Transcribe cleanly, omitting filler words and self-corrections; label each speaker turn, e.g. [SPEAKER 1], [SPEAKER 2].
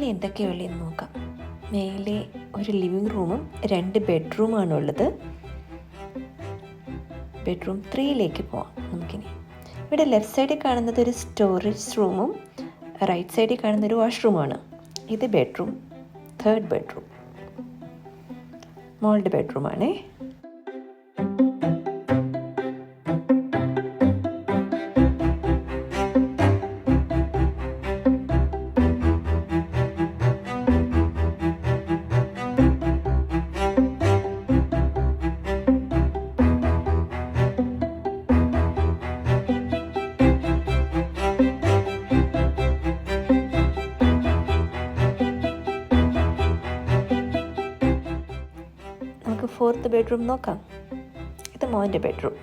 [SPEAKER 1] ഇനി എന്തൊക്കെയുള്ളതെന്ന് നോക്കാം. മേലെ ഒരു ലിവിങ് റൂമും 2 ബെഡ്റൂമാണുള്ളത്. ബെഡ്റൂം 3ലേക്ക് പോവാം നമുക്കിനി. ഇവിടെ ലെഫ്റ്റ് സൈഡിൽ കാണുന്നത് ഒരു സ്റ്റോറേജ് റൂമും റൈറ്റ് സൈഡിൽ കാണുന്നൊരു വാഷ്റൂമാണ്. ഇത് ബെഡ്റൂം, 3rd ബെഡ്റൂം, മോളുടെ ബെഡ്റൂമാണേ. നമുക്ക് 4th ബെഡ്റൂം നോക്കാം. ഇത് മോൻ്റെ ബെഡ്റൂം.